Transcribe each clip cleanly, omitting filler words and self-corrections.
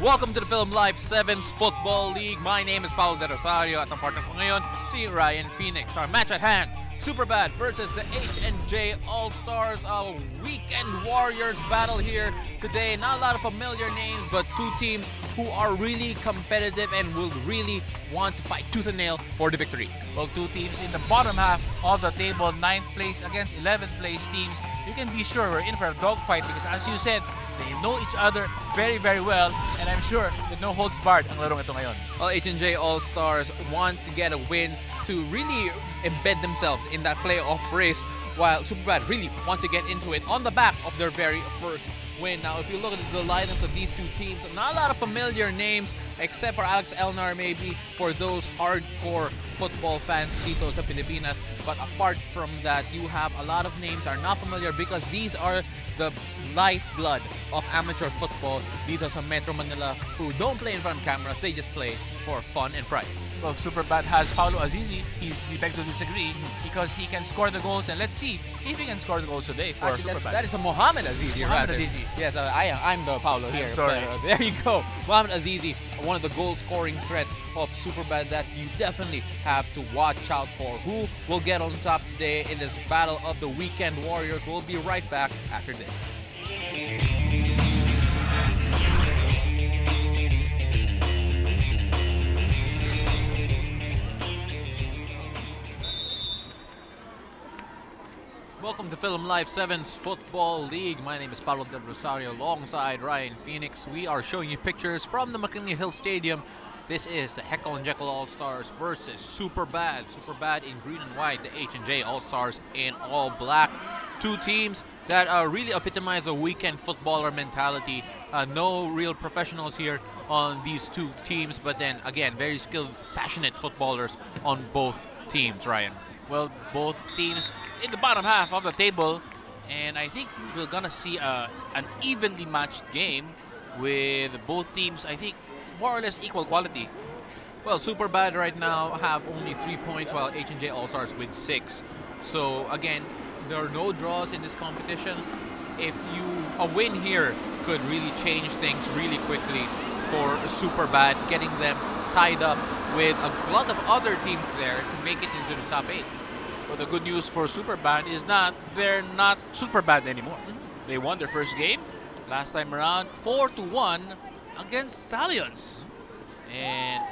Welcome to the Philam Live 7's Football League. My name is Paulo De Rosario at ang partner ko ngayon, si Ryan Phoenix. Our match at hand, Superbad versus the H&J All-Stars. A weekend warriors battle here today. Not a lot of familiar names, but two teams who are really competitive and will really want to fight tooth and nail for the victory. Well, two teams in the bottom half of the table, 9th place against 11th place teams. You can be sure we're in for a dogfight because, as you said, they know each other very, very well, and I'm sure that no holds barred ang larong ito ngayon. Well, H&J All-Stars want to get a win to really embed themselves in that playoff race, while Superbad really want to get into it on the back of their very first win. Now, if you look at the lineups of these two teams, not a lot of familiar names, except for Alex Elnar, maybe for those hardcore football fans dito sa Pilipinas. But apart from that, you have a lot of names are not familiar because these are the lifeblood of amateur football dito sa Metro Manila, who don't play in front of cameras, they just play for fun and pride. Well, Superbad has Paulo Azizi. He begs to disagree because he can score the goals, and let's see if he can score the goals today for Superbad. That is a Mohamed Azizi, Mohamed Azizi. Yes, I'm the Paulo here. Sorry. There you go. Mohamed Azizi, one of the goal-scoring threats of Superbad that you definitely have to watch out for. Who will get on top today in this battle of the weekend warriors? We'll be right back after this. Welcome to Philam Live 7's Football League. My name is Paulo De Rosario alongside Ryan Phoenix. We are showing you pictures from the McKinley Hill Stadium. This is the Heckle and Jekyll All-Stars versus Superbad. Superbad in green and white, the H&J All-Stars in all black. Two teams that really epitomize a weekend footballer mentality. No real professionals here on these two teams, but then again, very skilled, passionate footballers on both teams, Ryan. Well, both teams in the bottom half of the table, and I think we're gonna see an evenly matched game with both teams, I think, more or less equal quality. Well, Superbad right now have only 3 points, while H&J All-Stars with 6. So again, there are no draws in this competition. A win here could really change things really quickly for Superbad, getting them tied up with a lot of other teams there to make it into the top 8. Well, the good news for Superbad is that they're not Superbad anymore. They won their first game last time around, 4-1 against Stallions. And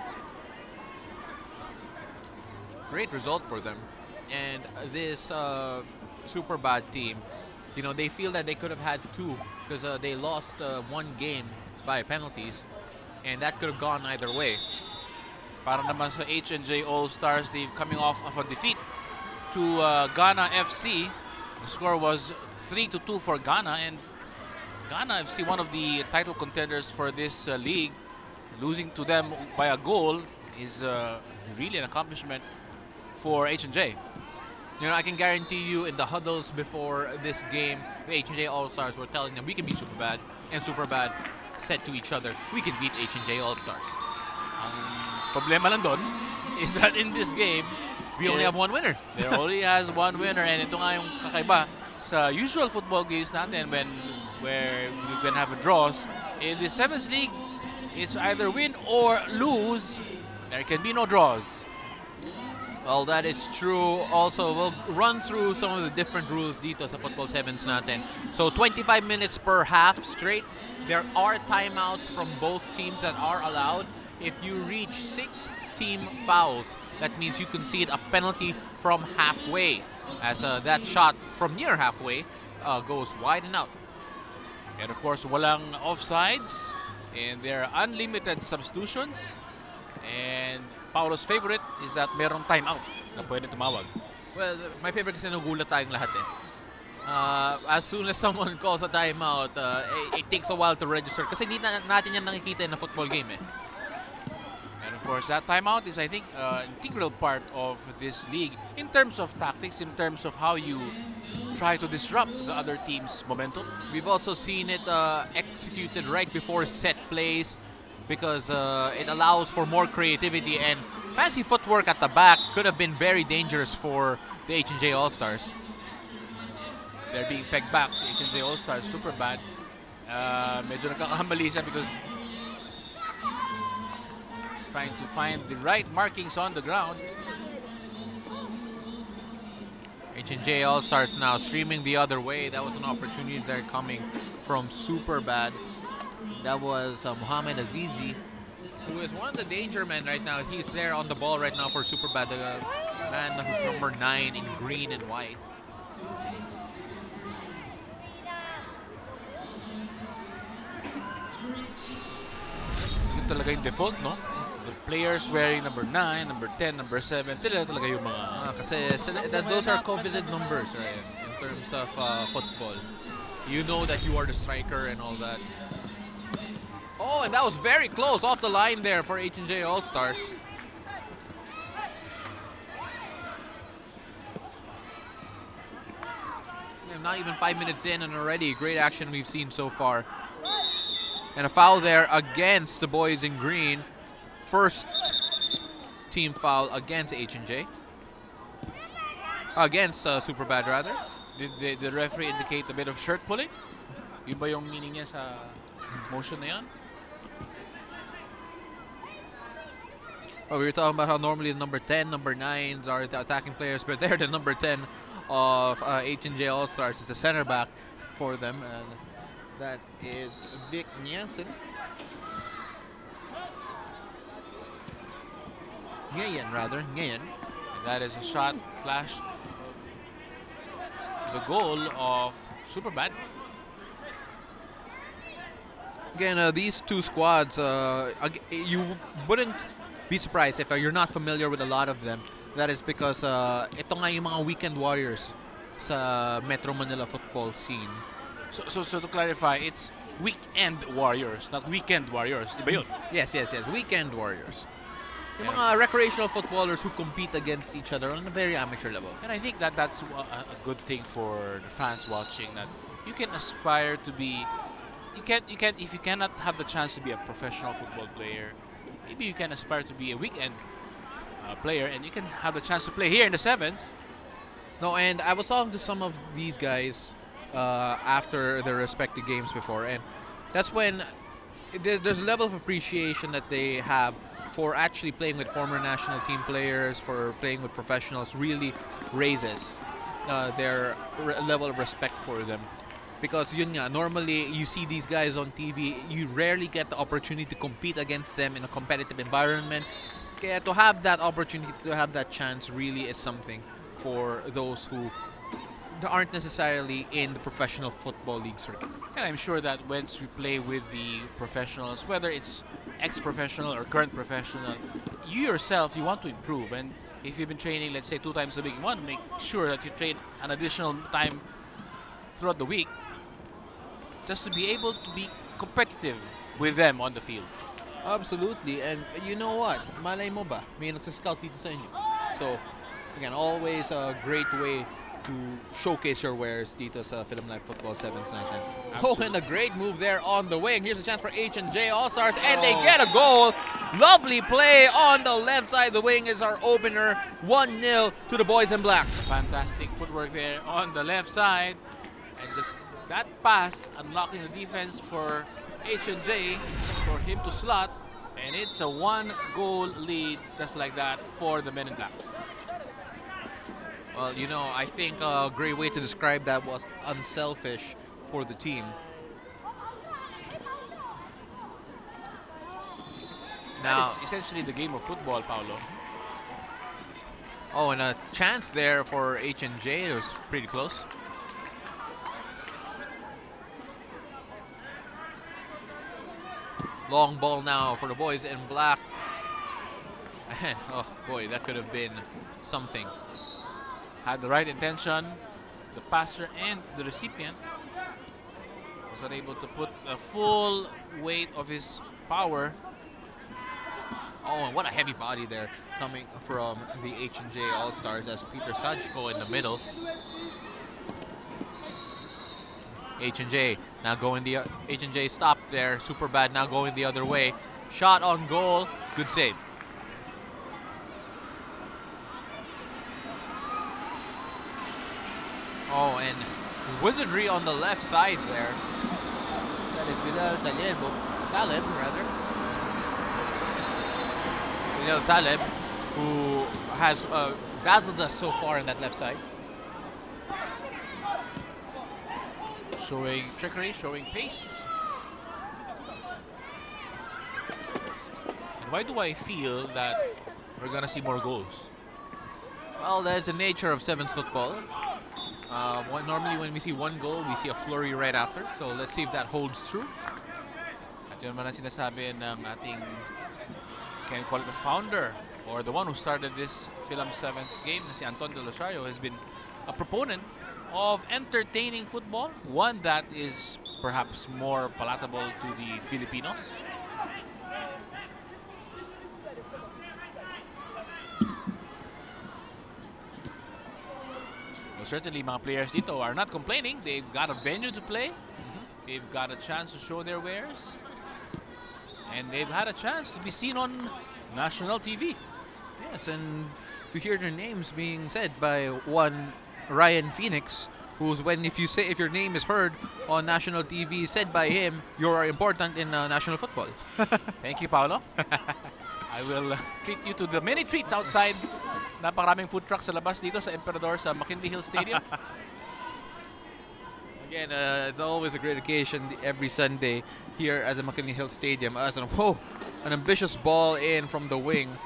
great result for them. And this Superbad team, you know, they feel that they could have had 2 because they lost 1 game by penalties, and that could have gone either way. Para naman sa H&J All-Stars, they're coming off of a defeat to Ghana FC. The score was 3-2 for Ghana, and Ghana FC, one of the title contenders for this league, losing to them by a goal is really an accomplishment for H&J. You know, I can guarantee you in the huddles before this game, the H&J All-Stars were telling them we can beat Superbad, and Superbad said to each other, we can beat H&J All-Stars. Problema lang doon is that in this game, we only have 1 winner. There only has 1 winner, and ito nga yung kakaiba sa usual football games natin where we can have draws. In the 7's League, it's either win or lose. There can be no draws. Well, that is true. Also, we'll run through some of the different rules dito sa Football 7's natin. So, 25 minutes per half straight. There are timeouts from both teams that are allowed. If you reach 6 team fouls, that means you concede a penalty from halfway, as that shot from near halfway goes wide and out. And of course, walang offsides, and there are unlimited substitutions. And Paulo's favorite is that merong timeout na pwede tumawag. Well, my favorite kasi nagulat tayong lahat eh. As soon as someone calls a timeout, it takes a while to register kasi hindi natin yan nakikita in a football game eh. And of course, that timeout is, I think, an integral part of this league in terms of tactics, in terms of how you try to disrupt the other team's momentum. We've also seen it executed right before set plays because it allows for more creativity, and fancy footwork at the back could have been very dangerous for the H&J All-Stars. They're being pegged back. The H&J All-Stars, Superbad. Medyo nagkakamali siya because trying to find the right markings on the ground. H&J All-Stars now streaming the other way. That was an opportunity there coming from Superbad. That was Muhammad Azizi, who is one of the danger men right now. He's there on the ball right now for Superbad, the man who's number 9 in green and white. Yun talaga yung default, no? The players wearing number 9, number 10, number 7, talaga yung mga... Kasi those are coveted numbers, right? In terms of football. You know that you are the striker and all that. Oh, and that was very close off the line there for H&J All-Stars. Not even 5 minutes in and already great action we've seen so far. And a foul there against the boys in green. First team foul against H&J. Against Superbad, rather. Did the referee indicate a bit of shirt pulling? Yun ba yung meaning niya sa motion na yan? Oh, we were talking about how normally the number 10, number 9s are the attacking players, but they're the number 10 of H&J All-Stars. It's a center back for them, and that is Vic Nielsen. Ngayon, rather. Ngayon. And that is a shot flashed the goal of Superbad. Again, these two squads, you wouldn't be surprised if you're not familiar with a lot of them. That is because ito nga yung mga weekend warriors sa Metro Manila football scene. So to clarify, it's weekend warriors, not weekend warriors. Iba yun? Yes. Weekend warriors. Yung mga recreational footballers who compete against each other on a very amateur level. And I think that that's a good thing for the fans watching, that you can aspire to be... You can't if you cannot have the chance to be a professional football player, maybe you can aspire to be a weekend player, and you can have the chance to play here in the 7's. No, and I was talking to some of these guys after their respective games before, and that's when there's a level of appreciation that they have for actually playing with former national team players, for playing with professionals, really raises their level of respect for them. Because yun nga, normally you see these guys on TV, you rarely get the opportunity to compete against them in a competitive environment. Kaya to have that opportunity, to have that chance really is something for those who aren't necessarily in the professional football league circuit. And I'm sure that once we play with the professionals, whether it's ex-professional or current professional, you yourself, you want to improve. And if you've been training, let's say 2 times a week, you want to make sure that you train an additional time throughout the week just to be able to be competitive with them on the field. Absolutely, and you know what? Malay mo ba? May nagsascout dito sa inyo. So, again, always a great way to showcase your wares dito sa Philam Live Football 7's Night. Oh, and a great move there on the wing. Here's a chance for H&J All-Stars, and they get a goal. Lovely play on the left side. The wing is our opener. 1-0 to the boys in black. Fantastic footwork there on the left side. And just that pass unlocking the defense for H&J for him to slot. And it's a 1-goal lead just like that for the men in black. Well, you know, I think a great way to describe that was unselfish for the team. Now, that is essentially the game of football, Paolo. Oh, and a chance there for H&J. It was pretty close. Long ball now for the boys in black. And, oh boy, that could have been something. Had the right intention, the passer and the recipient was unable to put the full weight of his power. Oh, and what a heavy body there coming from the H&J All-Stars as Peter Sajko in the middle. H&J now going the H&J stopped there. Superbad now going the other way. Shot on goal. Good save. Oh, and wizardry on the left side there. That is Taleb, rather. Lil Taleb, who has dazzled us so far in that left side. Showing trickery, showing pace. And why do I feel that we're gonna see more goals? Well, that's the nature of 7's football. Normally when we see one goal, we see a flurry right after. So let's see if that holds true. At yun naman ang sinasabi ng ating, can call it the founder, or the one who started this Philam 7's game, si Anton De Losario, has been a proponent of entertaining football, one that is perhaps more palatable to the Filipinos. Well, certainly mga players dito are not complaining. They've got a venue to play. They've got a chance to show their wares. And they've had a chance to be seen on national TV. Yes, and to hear their names being said by one Ryan Phoenix, who's if your name is heard on national TV said by him, you are important in national football. Thank you, Paolo. I will treat you to the many treats outside. Napakaraming food trucks sa labas dito sa Emperador sa McKinley Hill Stadium. Again, it's always a great occasion every Sunday here at the McKinley Hill Stadium. An ambitious ball in from the wing,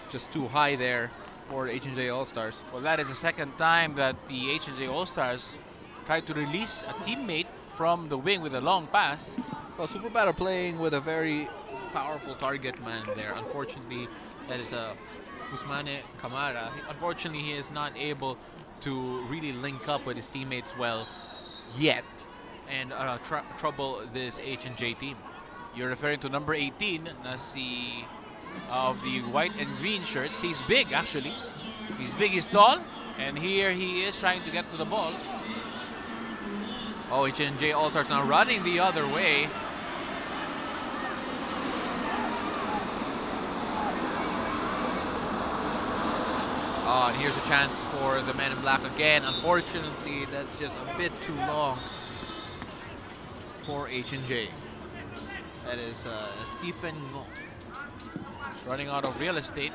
just too high there for the H&J All-Stars. Well, that is the second time that the H&J All-Stars tried to release a teammate from the wing with a long pass. Well, Superbad are playing with a very powerful target man there. Unfortunately, that is Usmane Camara. Unfortunately, he is not able to really link up with his teammates well yet and trouble this H&J team. You're referring to number 18, Nasi of the white and green shirts. He's big, actually. He's big, he's tall, and here he is trying to get to the ball. Oh, H&J All-Stars now running the other way. Oh, and here's a chance for the men in black again. Unfortunately, that's just a bit too long for H&J. That is Stephen Ngo. He's running out of real estate.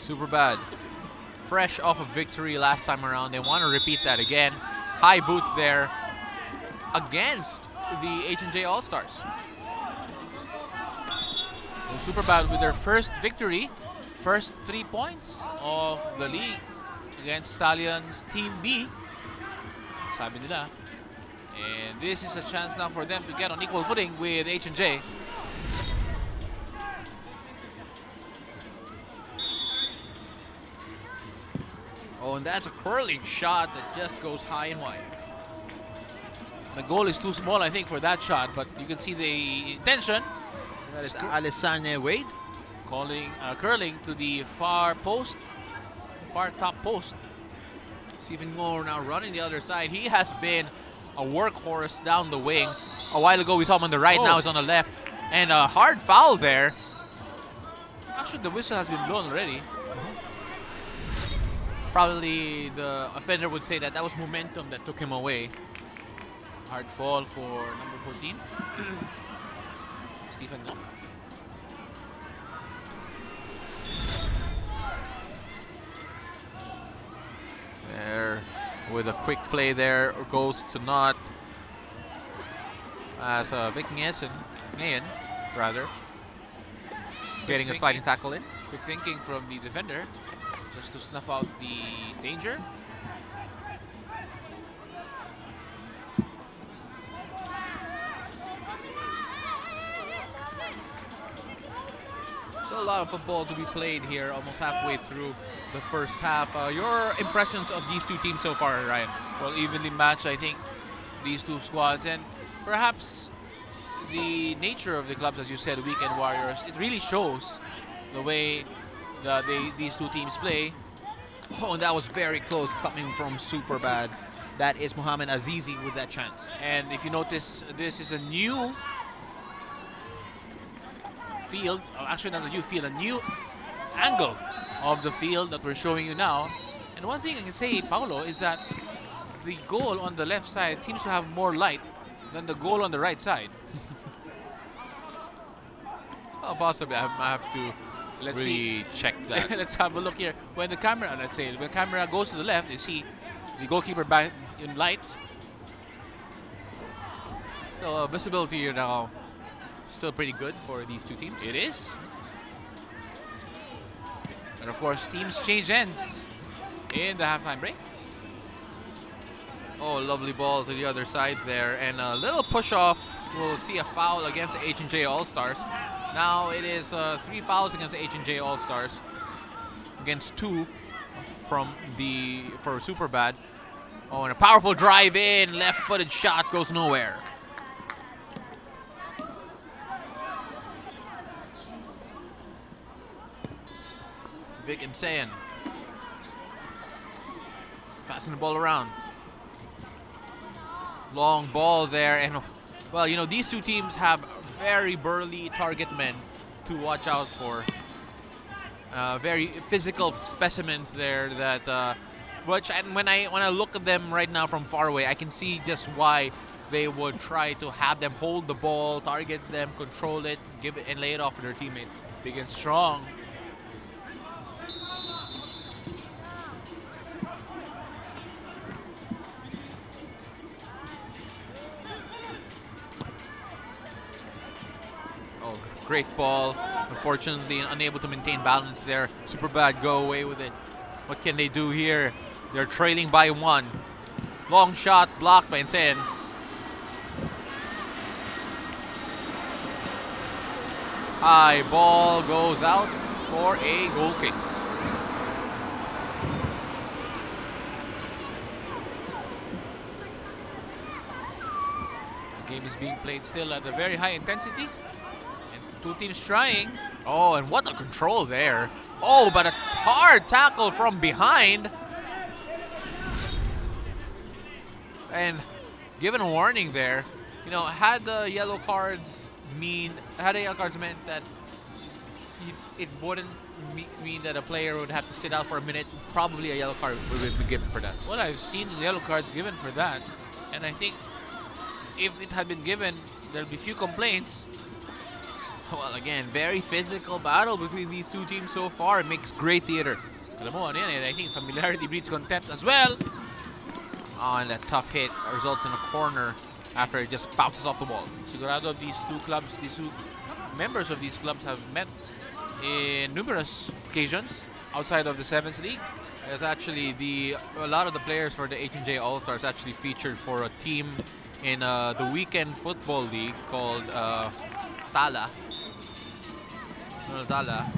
Superbad, fresh off a victory last time around. They want to repeat that again. High boot there against the H&J All-Stars. Superbad with their first victory, first 3 points of the league against Stallions Team B, sabi nila. And this is a chance now for them to get on equal footing with H&J. Oh, and that's a curling shot that just goes high and wide. The goal is too small, I think, for that shot, but you can see the intention. That is Alessane Wade curling to the far top post. Stephen Ngo now running the other side. He has been a workhorse down the wing. A while ago we saw him on the right, now he's on the left. And a hard foul there. Actually, the whistle has been blown already. Probably the offender would say that was momentum that took him away. Hard fall for number 14. Stephen Ngo. There, with a quick play there, goes to naught. As Vic Ngayon, rather, getting a sliding tackle in. Quick thinking from the defender, just to snuff out the danger. So a lot of football to be played here, almost halfway through the first half. Your impressions of these two teams so far, Ryan? Well, evenly matched, I think, these two squads, and perhaps the nature of the clubs, as you said, Weekend Warriors, it really shows the way these two teams play. Oh, and that was very close coming from Superbad. That is Mohamed Azizi with that chance. And if you notice, this is a new field, actually not a new field, a new angle of the field that we're showing you now. And one thing I can say, Paolo, is that the goal on the left side seems to have more light than the goal on the right side. Well, possibly. I have to really check that. Let's have a look here. When the camera, when the camera goes to the left, you see the goalkeeper back in light. So visibility here now still pretty good for these two teams. It is. And of course, teams change ends in the halftime break. Oh, lovely ball to the other side there, and a little push off. We'll see a foul against H&J All-Stars. Now it is 3 fouls against H&J All-Stars against 2 for Superbad. Oh, and a powerful drive in, left-footed shot goes nowhere. Vic and Sayan passing the ball around. Long ball there, and well, you know, these two teams have very burly target men to watch out for. Very physical specimens there that and when I look at them right now from far away, I can see just why they would try to have them hold the ball, target them, control it, give it, and lay it off to their teammates. Big and strong. Great ball. Unfortunately, unable to maintain balance there. Superbad go away with it. What can they do here? They're trailing by 1. Long shot blocked by Insen. High ball goes out for a goal kick. The game is being played still at a very high intensity. Two teams trying. Oh, and what a control there. Oh, but a hard tackle from behind. And given a warning there, you know, had the yellow cards meant that it wouldn't mean that a player would have to sit out for a minute, probably a yellow card would be given for that. Well, I've seen the yellow cards given for that. And I think if it had been given, there'll be few complaints. Well, again, very physical battle between these two teams so far. It makes great theater. Alam mo, ano yan, I think familiarity breeds contempt as well. Oh, and that tough hit results in a corner after it just bounces off the wall. Sigurado these two clubs, these two members of these clubs have met in numerous occasions outside of the 7's league. It's actually a lot of the players for the H&J All-Stars actually featured for a team in the weekend football league called Tala,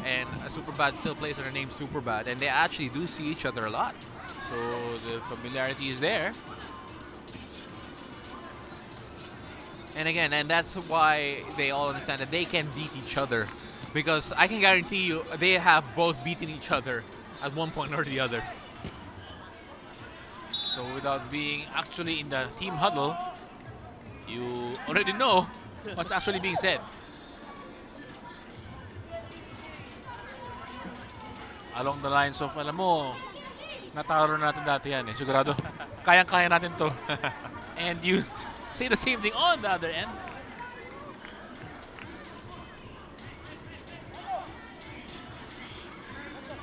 and Superbad still plays under the name Superbad, and they actually do see each other a lot. So the familiarity is there. And again, and that's why they all understand that they can beat each other, because I can guarantee you they have both beaten each other at one point or the other. So without being actually in the team huddle, you already know what's actually being said. Along the lines of, alam mo, nataro natin dati yan eh. Sigurado, kayang-kaya natin to. And you say the same thing on the other end.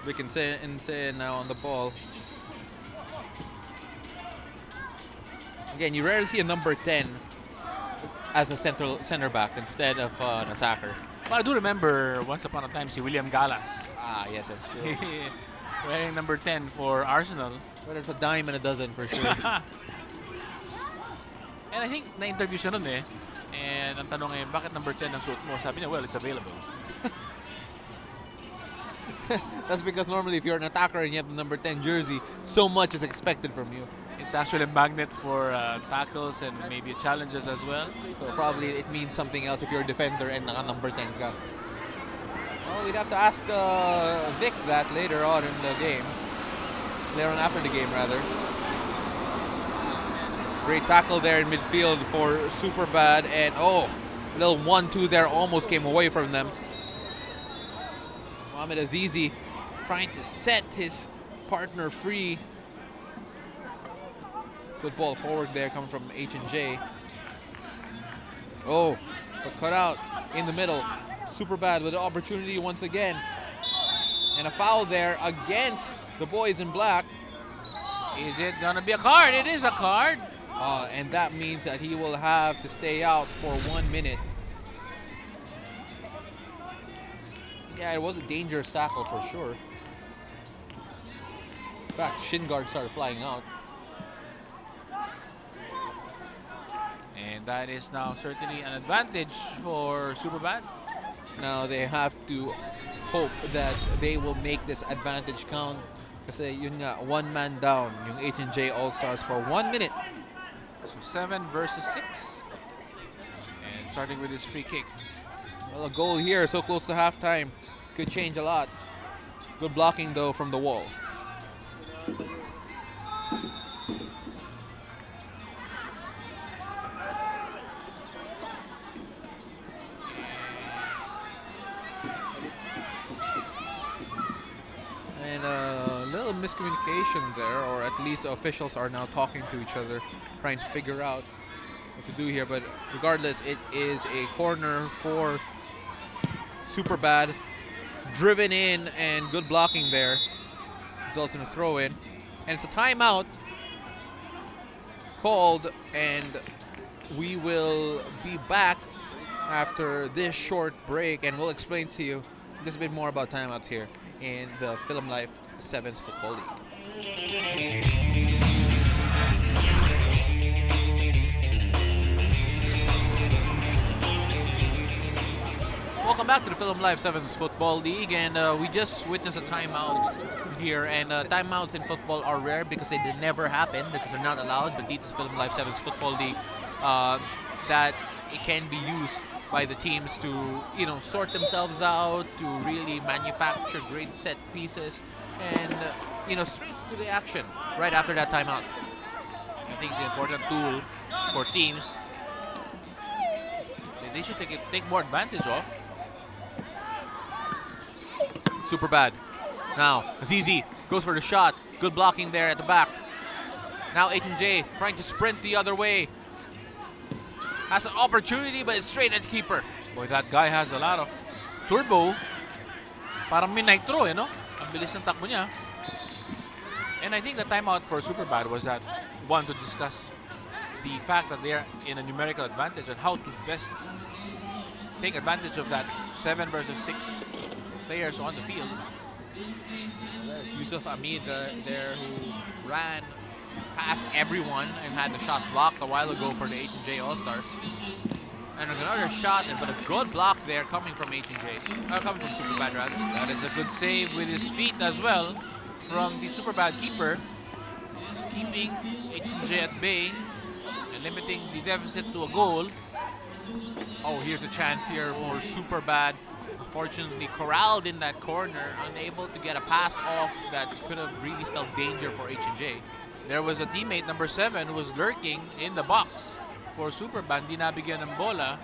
We can say now on the ball. Again, you rarely see a number 10 as a center back instead of an attacker. Well, I do remember once upon a time si William Galas. Ah, yes, that's true. Wearing number 10 for Arsenal. But it's a dime and a dozen for sure. And I think na-interview siya nun eh. And ang tanong eh, bakit number 10 ang suot mo? Sabi niya, well, it's available. That's because normally if you're an attacker and you have the number 10 jersey, so much is expected from you. It's actually a magnet for tackles and maybe challenges as well. So probably it means something else if you're a defender and number 10 ka. Well, we'd have to ask Vic that later on in the game. Later on after the game, rather. Great tackle there in midfield for Superbad. And oh, a little 1-2 there almost came away from them. Mohamed Azizi trying to set his partner free. Good ball forward there coming from H&J. Oh, but cut out in the middle. Superbad with the opportunity once again. And a foul there against the boys in black. Is it gonna be a card? It is a card. And that means that he will have to stay out for 1 minute. Yeah, it was a dangerous tackle for sure. In fact, shin guard started flying out. And that is now certainly an advantage for Superbad. Now they have to hope that they will make this advantage count. Kasi yun nga, one man down yung H&J All-Stars for 1 minute. So 7 versus 6. And starting with his free kick. Well, a goal here, so close to halftime. Could change a lot. Good blocking though from the wall. And a little miscommunication there, or at least officials are now talking to each other, trying to figure out what to do here. But regardless, it is a corner for Superbad. Driven in and good blocking there. Results in a throw in. And it's a timeout called, and we will be back after this short break, and we'll explain to you just a bit more about timeouts here in the Philam Life 7's Football League. Welcome back to the Philam Live 7's Football League, and we just witnessed a timeout here, and timeouts in football are rare because they never happen because they're not allowed, but dito sa Philam Live 7's Football League, that it can be used by the teams to, you know, sort themselves out, to really manufacture great set pieces, and, you know, straight to the action right after that timeout. I think it's an important tool for teams. They should take more advantage of. Superbad. Now, Azizi goes for the shot. Good blocking there at the back. Now H&J trying to sprint the other way. Has an opportunity, but it's straight at the keeper. Boy, that guy has a lot of turbo. Parang may nitro, no? Ang bilis ng takbo niya. And I think the timeout for Superbad was that one, to discuss the fact that they're in a numerical advantage and how to best take advantage of that 7 versus 6 players on the field. Yusuf Amid there, who ran past everyone and had the shot blocked a while ago for the H&J All-Stars. And another shot, but a good block there coming from H&J. Coming from Superbad, rather. That is a good save with his feet as well from the Superbad keeper. He's keeping H&J at bay and limiting the deficit to a goal. Oh, here's a chance here for Superbad. Unfortunately, corralled in that corner, unable to get a pass off that could have really spelled danger for H&J. There was a teammate, number 7, who was lurking in the box for Superbad. Di nabigyan ng bola.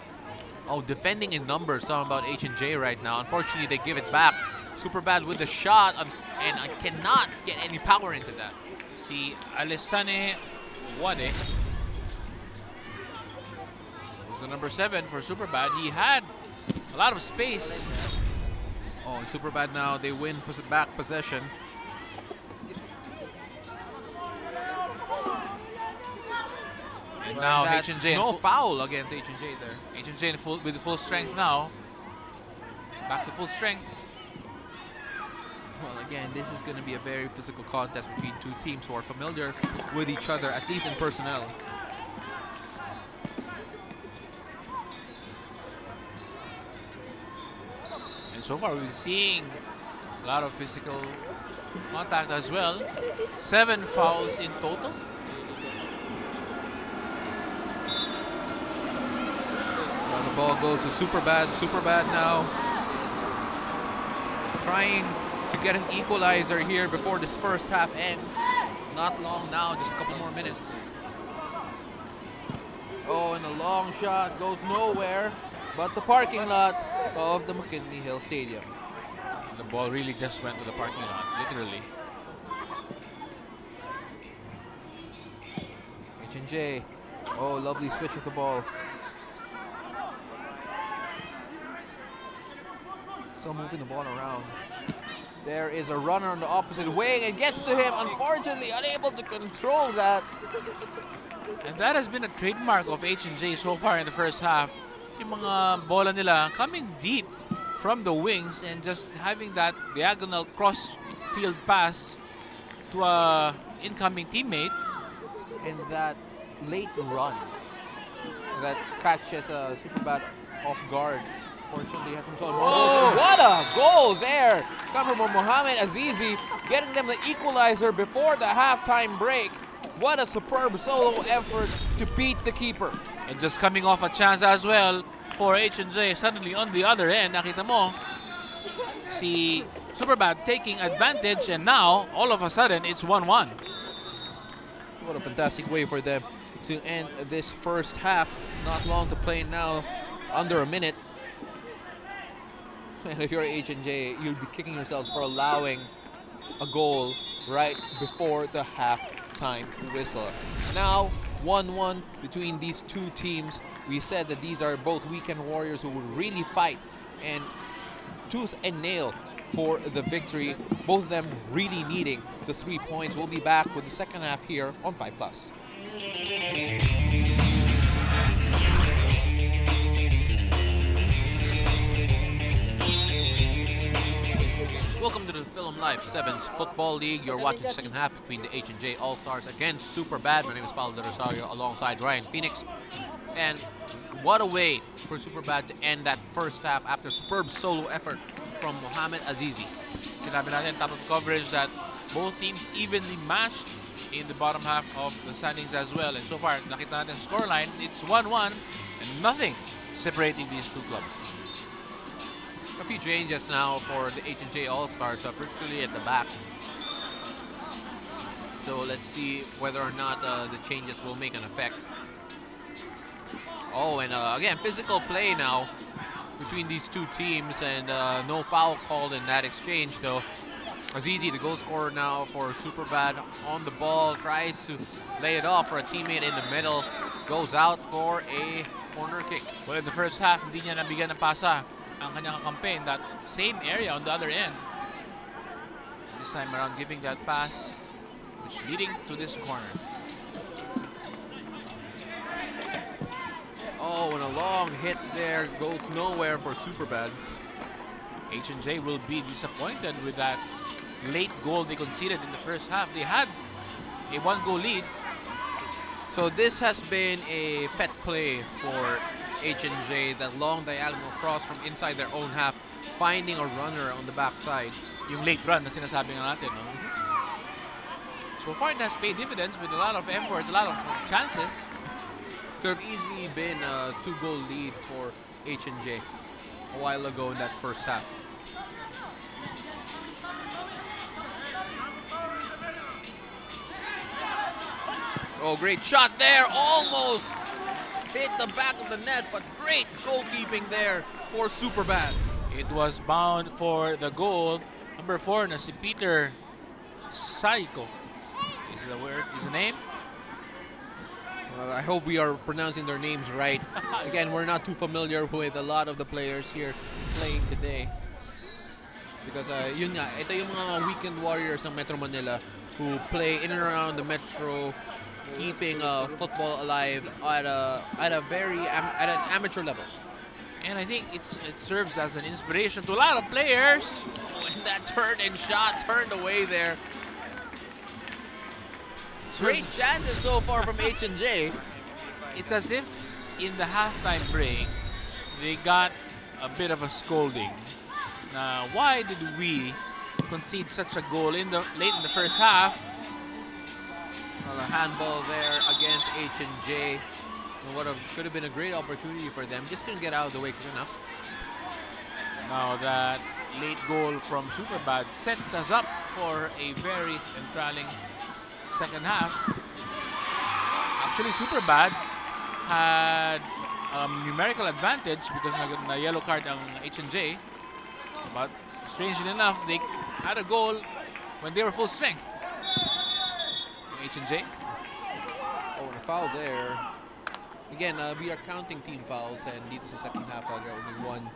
Oh, defending in numbers, talking about H&J right now. Unfortunately, they give it back. Superbad with the shot, and I cannot get any power into that. Si Alessane Wade was the number 7 for Superbad. He had a lot of space. Oh, and Superbad now, they win back possession. And now H&J, no foul against H&J there. H&J with full strength now. Back to full strength. Well, again, this is going to be a very physical contest between two teams who are familiar with each other, at least in personnel. And so far, we've been seeing a lot of physical contact as well. 7 fouls in total. Well, the ball goes to Superbad. Superbad now trying to get an equalizer here before this first half ends. Not long now, just a couple more minutes. Oh, and a long shot goes nowhere but the parking lot of the McKinley Hill Stadium. The ball really just went to the parking lot, literally. H&J. Oh, lovely switch of the ball. Still moving the ball around. There is a runner on the opposite wing and gets to him. Unfortunately, unable to control that. And that has been a trademark of H&J so far in the first half. Yung mga bola nila coming deep from the wings and just having that diagonal cross-field pass to a incoming teammate. And that late run that catches Superbad off guard. Fortunately, has some sort of goals. What a goal there! Coming from Mohamed Azizi, getting them the equalizer before the halftime break. What a superb solo effort to beat the keeper. And just coming off a chance as well for H&J. Suddenly on the other end, nakita mo, si Superbad taking advantage, and now, all of a sudden, it's 1-1. What a fantastic way for them to end this first half. Not long to play now, under a minute. And if you're H&J, you'll be kicking yourselves for allowing a goal right before the halftime whistle. Now, 1-1 between these two teams. We said that these are both weekend warriors who will really fight and tooth and nail for the victory. Both of them really needing the 3 points. We'll be back with the second half here on 5+. Welcome to the Philam Live 7's Football League. You're watching the second half between the H&J All-Stars against Superbad. My name is Paulo De Rosario alongside Ryan Phoenix. And what a way for Superbad to end that first half after a superb solo effort from Mohamed Azizi. Sinabi natin top of coverage that both teams evenly matched in the bottom half of the standings as well. And so far, nakita natin scoreline, it's 1-1 and nothing separating these two clubs. A few changes now for the H&J All-Stars, particularly at the back. So let's see whether or not the changes will make an effect. Oh, and again, physical play now between these two teams, and no foul called in that exchange, though. Azizi, the goal scorer now for Superbad, on the ball, tries to lay it off for a teammate in the middle, goes out for a corner kick. Well, in the first half, hindi niya nabigyan ng pasa ang kanyang campaign, that same area on the other end. This time around, giving that pass, which leading to this corner. Oh, and a long hit there, goes nowhere for Superbad. H&J will be disappointed with that late goal they conceded in the first half. They had a 1-goal lead. So this has been a pet play for H&J, that long diagonal cross from inside their own half, finding a runner on the backside. Yung late run na sinasabi nga natin, no? So far, it has paid dividends with a lot of effort, a lot of chances. Could have easily been a 2-goal lead for H&J a while ago in that first half. Oh, great shot there, almost hit the back of the net, but great goalkeeping there for Superbad. It was bound for the goal. Number 4 na si Peter Saiko. Is the name? Well, I hope we are pronouncing their names right. Again, we're not too familiar with a lot of the players here playing today. Because yun nga, ito yung mga weekend warriors ng Metro Manila who play in and around the Metro, keeping football alive at an amateur level. And I think it serves as an inspiration to a lot of players. Oh, and that turn and shot turned away there. Great chances so far from H&J. It's as if in the halftime break, they got a bit of a scolding. Now, why did we concede such a goal late in the first half? Well, a handball there against H&J. What could have been a great opportunity for them. Just couldn't get out of the way quick enough. Now that late goal from Superbad sets us up for a very enthralling second half. Actually, Superbad had numerical advantage because na yellow card ang H&J. But strangely enough, they had a goal when they were full strength. H&J. Oh, and a foul there. Again, we are counting team fouls, and dito sa second half, there are only one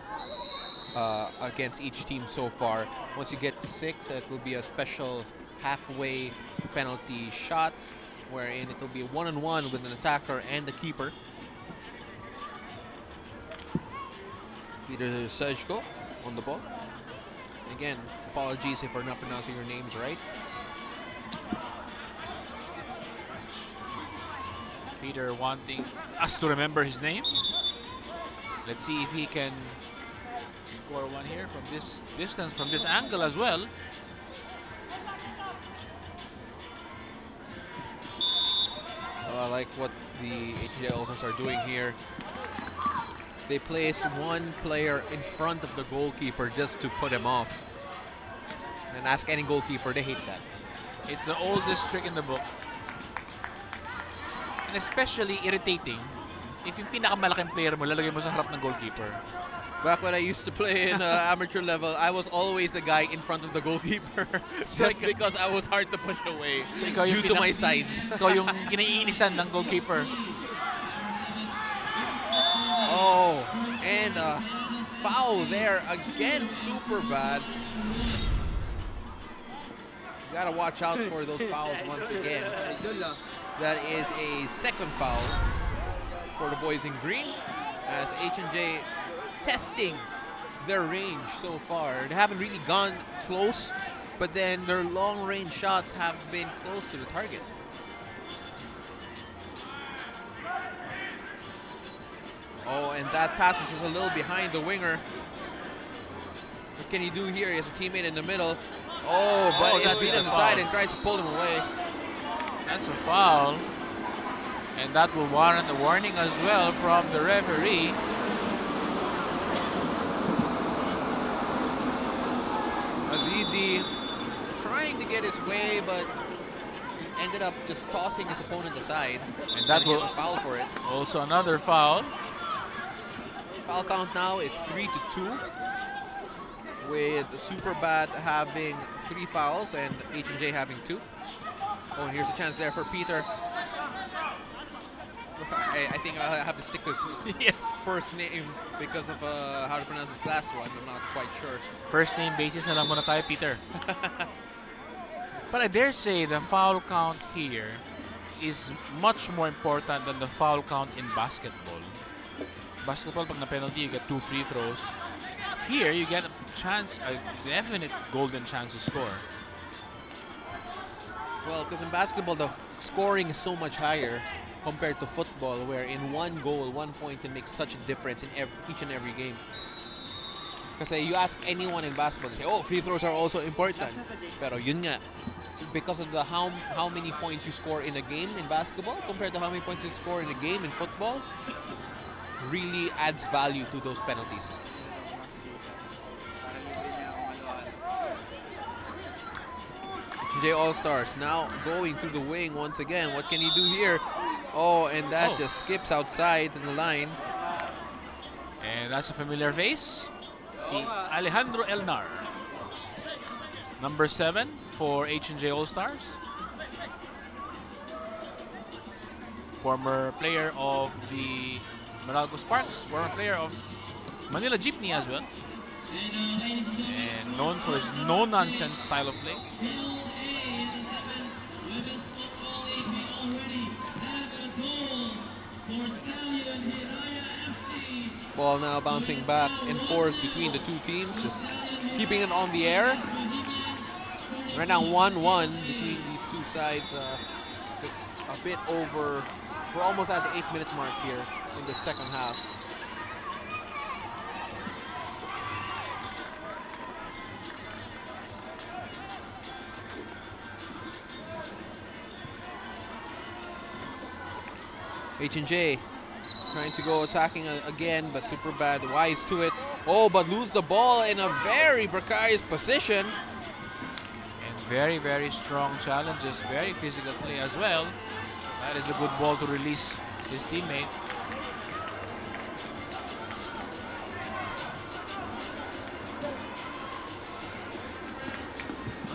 against each team so far. Once you get to 6, it will be a special halfway penalty shot, wherein it will be a one-on-one with an attacker and the keeper. Peter Sejko on the ball. Again, apologies if we're not pronouncing your names right. Peter wanting us to remember his name. Let's see if he can score one here from this distance, from this angle as well. I like what the HJ All-Stars are doing here. They place one player in front of the goalkeeper just to put him off. And ask any goalkeeper, they hate that. It's the oldest trick in the book. And especially irritating if yung pinakamalaking player mo lalagay mo sa harap ng goalkeeper. Back when I used to play in amateur level, I was always the guy in front of the goalkeeper just because I was hard to push away due to my size. Ikaw yung kinaiinisan ng goalkeeper. Oh, and foul there again, Superbad. You gotta watch out for those fouls once again. That is a second foul for the boys in green, as H&J testing their range so far. They haven't really gone close, but then their long-range shots have been close to the target. Oh, and that pass was just a little behind the winger. What can he do here? He has a teammate in the middle. Oh, but he's beat on the side and tries to pull him away. That's a foul. And that will warrant a warning as well from the referee. Azizi trying to get his way, but he ended up just tossing his opponent aside. And that will a foul for it. Also another foul. Foul count now is 3-2, with Superbad having 3 fouls and H&J having 2. Oh, and here's a chance there for Peter. I think I have to stick to his first name because of how to pronounce this last one. I'm not quite sure. First name basis na lang muna tayo, Peter. But I dare say the foul count here is much more important than the foul count in basketball. Basketball, pag na-penalty, you get 2 free throws. Here, you get a chance, a definite golden chance to score. Well, because in basketball, the scoring is so much higher compared to football, where in one goal, 1 point can make such a difference in each and every game. Because you ask anyone in basketball, they say, oh, free throws are also important. Pero yun nga, because of the how many points you score in a game in basketball compared to how many points you score in a game in football, really adds value to those penalties. H&J All-Stars now going through the wing once again. What can he do here? Oh, and that just skips outside the line. And that's a familiar face. Si Alejandro Elnar. Number 7 for H&J All-Stars. Former player of the Meralco Sparks. Former player of Manila Jeepney as well. And known for his no-nonsense style of play. Ball now bouncing back and forth between the two teams, just keeping it on the air. Right now 1-1 between these two sides. Just a bit over. We're almost at the 8-minute mark here in the second half. H&J trying to go attacking again, but Superbad wise to it. Oh, but lose the ball in a very precarious position. And very, very strong challenges, very physical play as well. That is a good ball to release his teammate.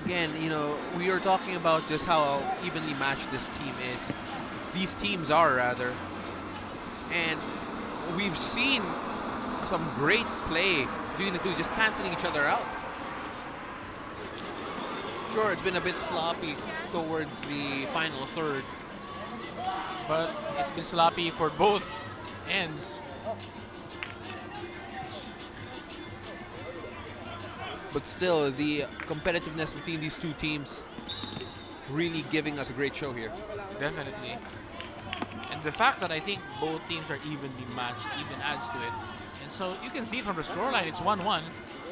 Again, you know, we are talking about just how evenly matched this team is. These teams are, rather. And we've seen some great play between the two, just canceling each other out. Sure, it's been a bit sloppy towards the final third. But it's been sloppy for both ends. But still, the competitiveness between these two teams really giving us a great show here. Definitely. And the fact that I think both teams are evenly matched even adds to it. And so you can see from the scoreline, it's 1-1.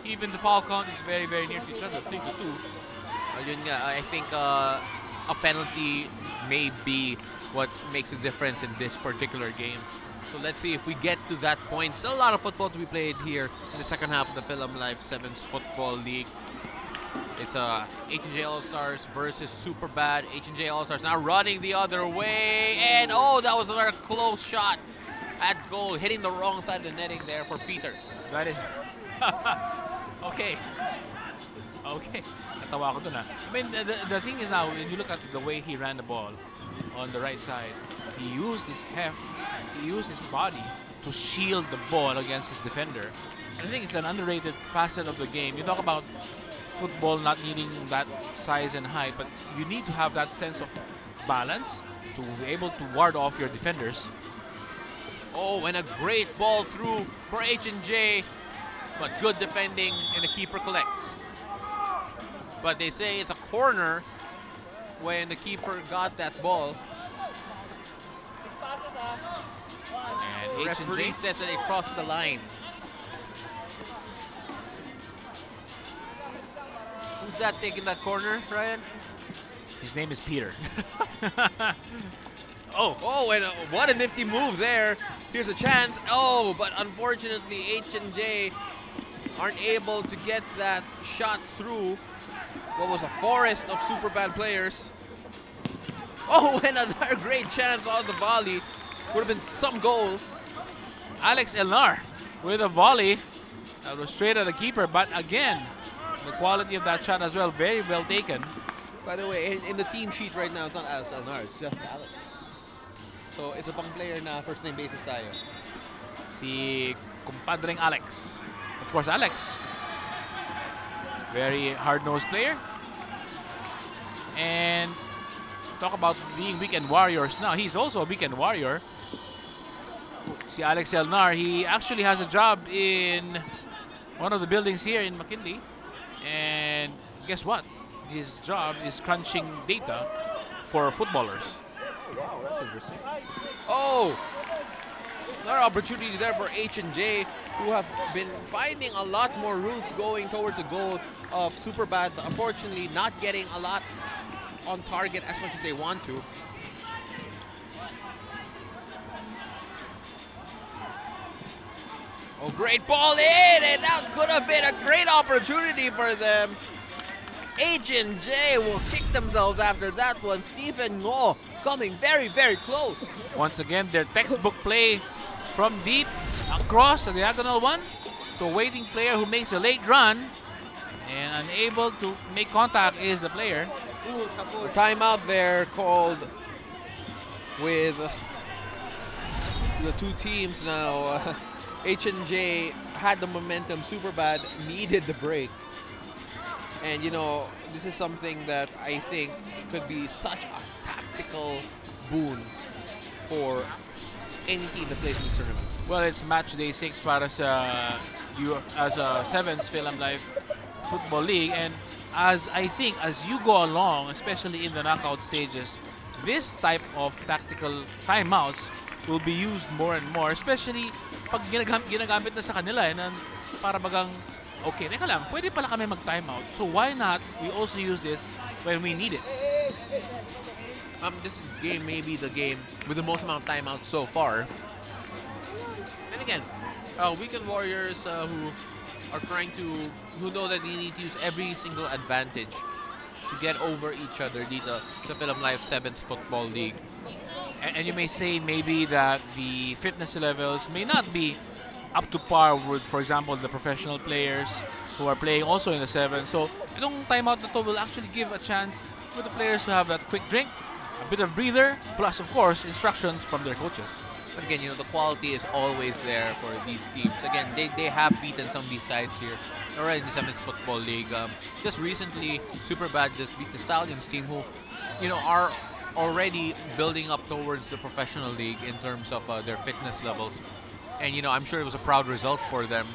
Even the foul count is very, very near to each other, 3-2. Yun nga, I think a penalty may be what makes a difference in this particular game. So let's see if we get to that point. Still a lot of football to be played here in the second half of the Philam Live 7's Football League. It's H&J All-Stars versus Superbad. H&J All-Stars now running the other way. And oh, that was another close shot at goal, hitting the wrong side of the netting there for Peter. That is... okay. Okay. Natawa ko dun, ah. I mean, the thing is now, when you look at the way he ran the ball on the right side, he used his heft, he used his body to shield the ball against his defender. I think it's an underrated facet of the game. You talk about football not needing that size and height, but you need to have that sense of balance to be able to ward off your defenders. Oh, and a great ball through for H&J, but good defending, and the keeper collects. But they say it's a corner when the keeper got that ball. And The referee says that they crossed the line. Who's that taking that corner, Ryan? His name is Peter. Oh, and what a nifty move there. Here's a chance. Oh, but unfortunately, H&J aren't able to get that shot through what was a forest of Superbad players. Oh, and another great chance on the volley. Would have been some goal. Alex Elnar with a volley that was straight at the keeper, but again, the quality of that shot as well, very well taken. By the way, in the team sheet right now, it's not Alex Elnar, it's just Alex. So, isa pang player na first name basis tayo. Si kumpadring Alex. Of course, Alex. Very hard-nosed player. And talk about being weekend warriors now. He's also a weekend warrior. Si Alex Elnar, he actually has a job in one of the buildings here in McKinley. And guess what? His job is crunching data for footballers. Oh, wow, that's interesting. Oh! Another opportunity there for H&J, who have been finding a lot more routes going towards the goal of Superbad. Unfortunately, not getting a lot on target as much as they want to. Oh, great ball in, and that could have been a great opportunity for them. H&J will kick themselves after that one. Stephen Ngo coming very, very close. Once again, their textbook play from deep across the diagonal one to a waiting player who makes a late run and unable to make contact is the player. A timeout there called with the two teams now. H&J had the momentum. Superbad needed the break. And, you know, this is something that I think could be such a tactical boon for any team that plays this tournament. Well, it's match day 6 para sa 7's Philam Live Football League. And as I think, as you go along, especially in the knockout stages, this type of tactical timeouts will be used more and more, especially pag ginagamit na sa kanila na para bagang, okay, teka lang, pwede pala kami mag-timeout. So why not we also use this when we need it? This game may be the game with the most amount of timeouts so far. And again, weekend warriors who are trying to, who know that they need to use every single advantage to get over each other dito sa Philam Live 7's Football League. And you may say maybe that the fitness levels may not be up to par with, for example, the professional players who are playing also in the 7. So, itong timeout na to will actually give a chance for the players to have that quick drink, a bit of breather, plus, of course, instructions from their coaches. But again, the quality is always there for these teams. Again, they have beaten some of these sides here already in the 7's Football League. Just recently, Superbad just beat the Stallions team, who, are already building up towards the professional league in terms of their fitness levels. And, I'm sure it was a proud result for them.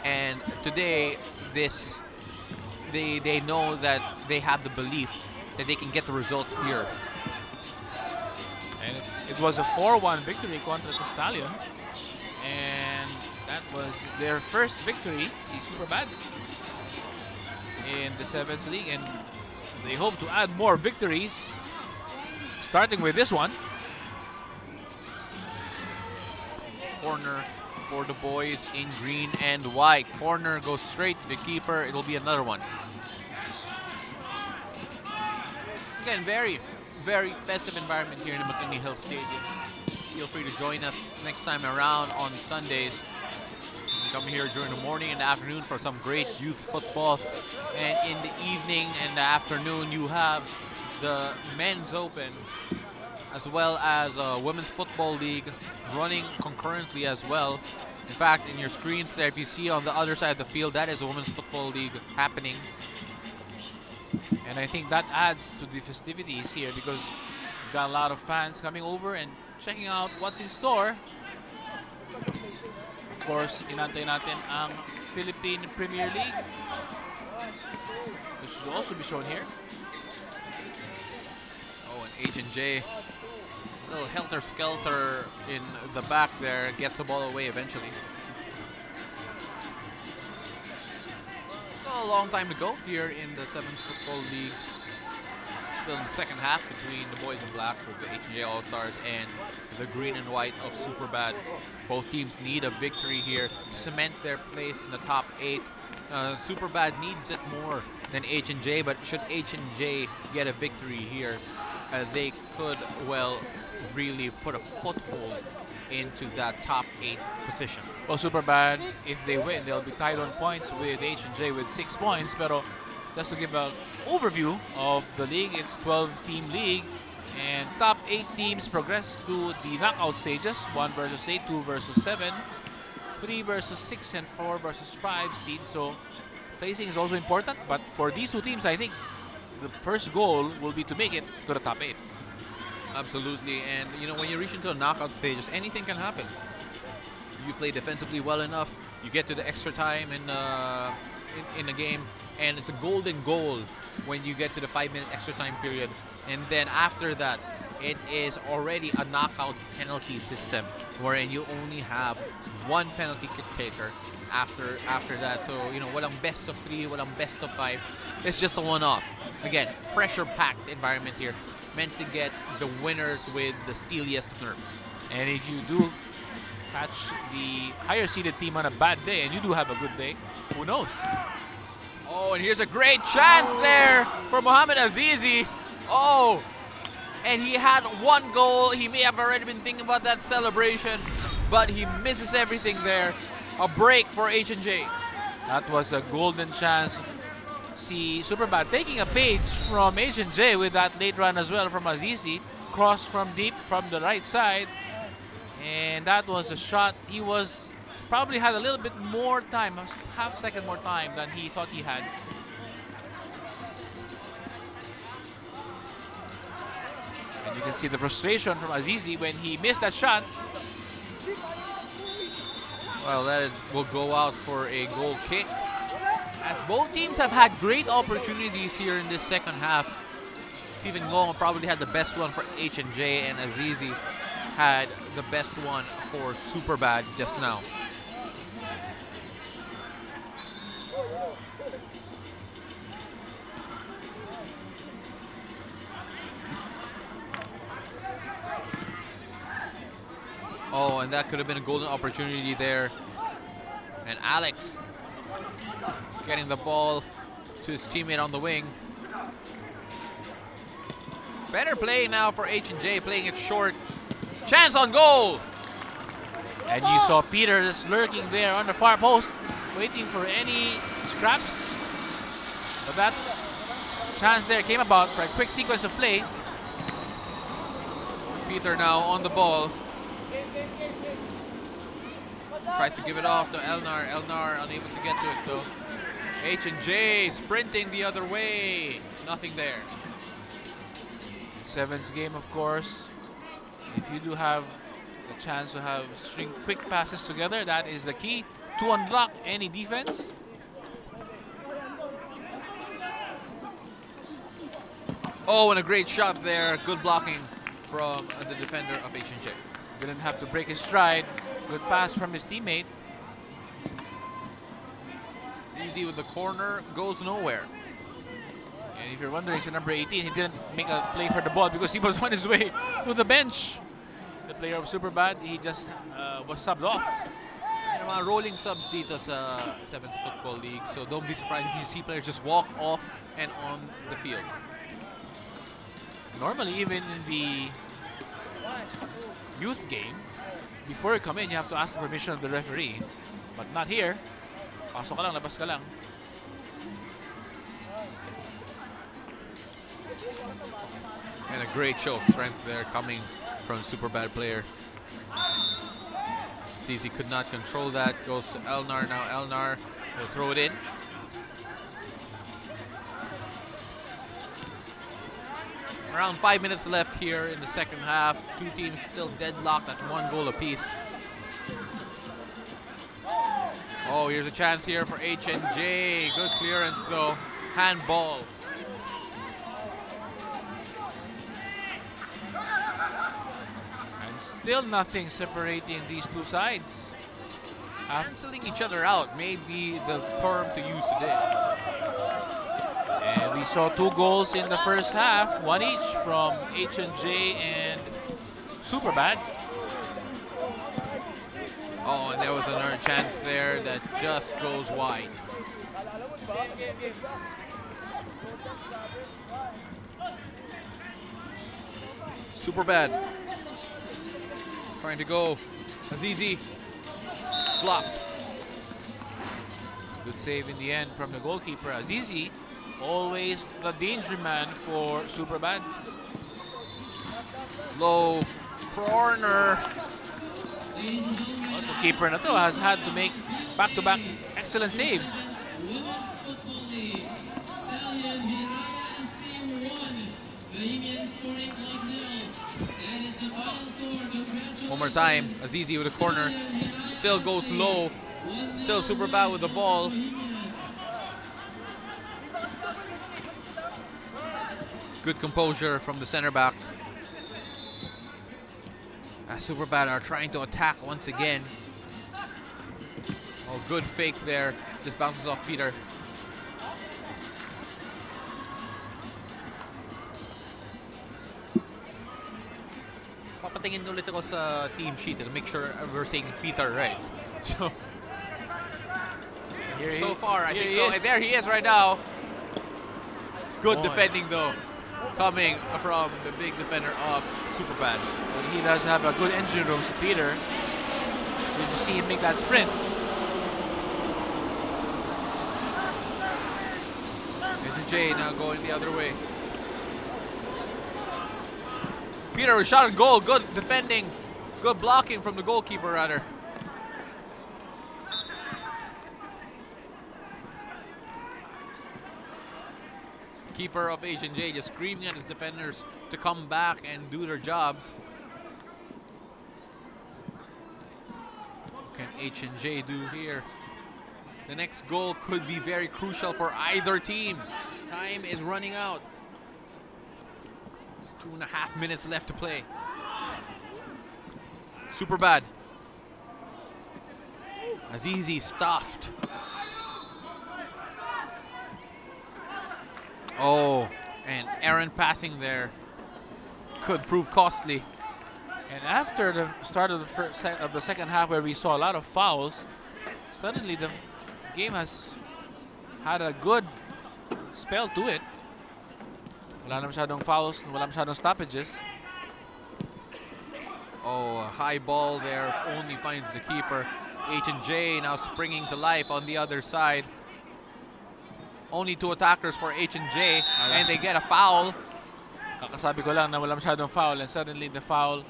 And today, they know that they have the belief that they can get the result here. And it was a 4-1 victory contra sa Stallion. And that was their first victory, Superbad, in the 7's League. And they hope to add more victories, starting with this one. Corner for the boys in green and white. Corner goes straight to the keeper. It'll be another one. Again, very, very festive environment here in the McKinley Hill Stadium. Feel free to join us next time around on Sundays. Come here during the morning and the afternoon for some great youth football. And in the evening and the afternoon, you have the Men's Open as well as Women's Football League running concurrently as well. In fact, in your screens there, if you see on the other side of the field, that is a Women's Football League happening. And I think that adds to the festivities here because we've got a lot of fans coming over and checking out what's in store. Of course, inantay natin ang Philippine Premier League, which will also be shown here. Oh, and H&J, a little helter-skelter in the back there, gets the ball away eventually. So a long time to go here in the 7's Football League. Still in the second half between the boys in black with the H&J All-Stars and the green and white of Superbad. Both teams need a victory here to cement their place in the top 8. Superbad needs it more than H&J, but should H&J get a victory here, they could, well, really put a foothold into that top 8 position. Well, Superbad, if they win, they'll be tied on points with H&J with 6 points. Pero just to give an overview of the league, it's a 12-team league, and top 8 teams progress to the knockout stages: 1 versus 8, 2 versus 7, 3 versus 6, and 4 versus 5 seeds. So placing is also important, but for these 2 teams, I think the first goal will be to make it to the top 8. Absolutely, and when you reach into the knockout stages, anything can happen. You play defensively well enough, you get to the extra time in a game, and it's a golden goal when you get to the 5-minute extra time period. And then after that, it is already a knockout penalty system wherein you only have 1 penalty kick taker after that. So, walang best of 3, walang best of 5. It's just a one-off. Again, pressure-packed environment here, meant to get the winners with the steeliest of nerves. And if you do catch the higher-seeded team on a bad day, and you do have a good day, who knows? Oh, and here's a great chance there for Mohamed Azizi. Oh, and he had 1 goal. He may have already been thinking about that celebration, but he misses everything there. A break for H&J. That was a golden chance. See Superbad taking a page from H&J with that late run as well from Azizi. Cross from deep from the right side. And that was a shot. He probably had a little bit more time, half second more time than he thought he had. And you can see the frustration from Azizi when he missed that shot. Well, will go out for a goal kick. As both teams have had great opportunities here in this second half. Steven Ngong probably had the best one for H&J, and Azizi had the best one for Superbad just now. Oh, and that could have been a golden opportunity there. And Alex getting the ball to his teammate on the wing. Better play now for H&J, playing it short. Chance on goal! And you saw Peter just lurking there on the far post, waiting for any scraps. But that chance there came about for a quick sequence of play. Peter now on the ball. Tries to give it off to Elnar. Elnar unable to get to it though. H&J sprinting the other way. Nothing there. 7's game, of course. If you do have the chance to have string quick passes together, that is the key to unlock any defense. Oh, and a great shot there. Good blocking from the defender of H&J. Didn't have to break his stride. Good pass from his teammate. Easy with the corner, goes nowhere. And if you're wondering, so number 18, he didn't make a play for the ball because he was on his way to the bench. The player of Superbad, he just was subbed off. And mga rolling subs dito sa 7's Football League, so don't be surprised if you see players just walk off and on the field. Normally, even in the youth game, before you come in, you have to ask the permission of the referee. But not here. Pasok ka lang, labas ka lang. And a great show of strength there coming from Superbad player. Zizi could not control that. Goes to Elnar now. Elnar will throw it in. Around 5 minutes left here in the second half. Two teams still deadlocked at 1 goal apiece. Oh, here's a chance here for H&J. Good clearance though. Handball. And still nothing separating these two sides. Canceling each other out may be the term to use today. And we saw 2 goals in the first half, 1 each from H&J and Superbad. Oh, and there was another chance there that just goes wide. Superbad. Trying to go. Azizi. Blocked. Good save in the end from the goalkeeper. Azizi, always the danger man for Superbad. Low corner. Well, the keeper na to has had to make back-to-back excellent saves. One more time. Azizi with a corner. Still goes low. Still Superbad with the ball. Good composure from the center back. As Superbad are trying to attack once again. Oh, good fake there. Just bounces off Peter. Papatingin ulit ako sa team sheet to make sure we're saying Peter right. So, so far, I think so. And there he is right now. Good defending though. Coming from the big defender of Superbad. Well, he does have a good engine room, so Peter. Did you see him make that sprint? H&J now going the other way. Peter with shot on goal. Good defending. Good blocking from the goalkeeper, rather. Keeper of H&J just screaming at his defenders to come back and do their jobs. What can H&J do here? The next goal could be very crucial for either team. Time is running out. There's 2.5 minutes left to play. Superbad. Azizi stuffed. Oh, and errant passing there could prove costly. And after the start of the second half, where we saw a lot of fouls, suddenly the game has had a good spell to it. Wala na masyadong fouls, wala masyadong stoppages. Oh, a high ball there only finds the keeper. H&J now springing to life on the other side. Only 2 attackers for H&J, and they get a foul. Kakasabi ko lang na wala masyadong foul, and suddenly the foul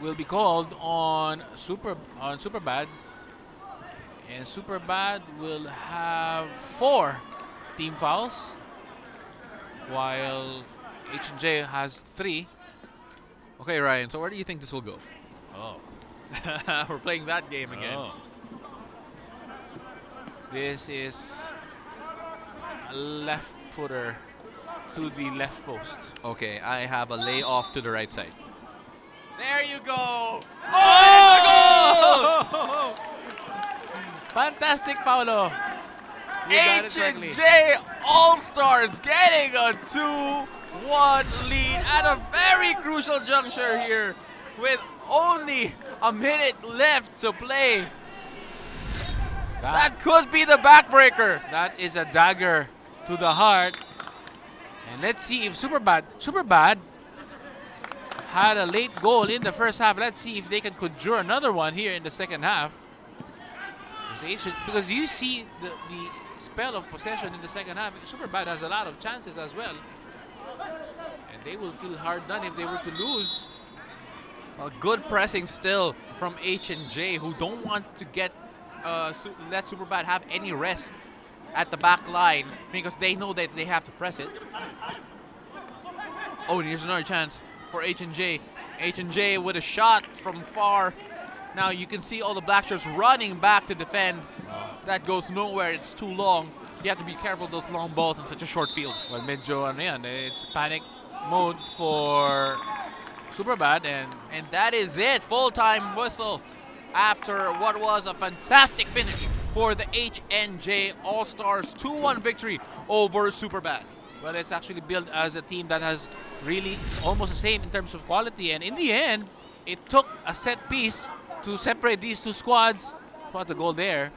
will be called on Superbad, and Superbad will have 4 team fouls, while H&J has 3. Okay, Ryan, so where do you think this will go? Oh. We're playing that game again. Oh. This is a left footer to the left post. Okay, I have a layoff to the right side. There you go! Oh! Fantastic, Paolo. You got it correctly. H&J All-Stars getting a 2-1 lead at a very crucial juncture here with only a minute left to play. That could be the backbreaker. That is a dagger to the heart. And let's see if Superbad had a late goal in the first half. Let's see if they can conjure another one here in the second half. Because you see the spell of possession in the second half, Superbad has a lot of chances as well. And they will feel hard done if they were to lose. Well, good pressing still from H&J, who don't want to get let Superbad have any rest at the back line because they know that they have to press it. Oh, and here's another chance for H&J. H&J with a shot from far. Now you can see all the Black Shirts running back to defend. That goes nowhere. It's too long. You have to be careful of those long balls in such a short field. Well, medyo ano yan, it's panic mode for Superbad, and that is it. Full-time whistle after what was a fantastic finish for the H&J All-Stars 2-1 victory over Superbad. Well, it's actually built as a team that has really almost the same in terms of quality, and in the end, it took a set piece to separate these two squads. What a goal there.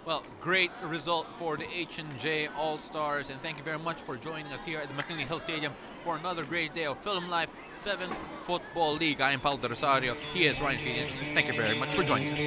Well, great result for the H&J All-Stars, and thank you very much for joining us here at the McKinley Hill Stadium for another great day of Philam Live 7's Football League. I am Paul De Rosario. He is Ryan Phoenix. Thank you very much for joining us.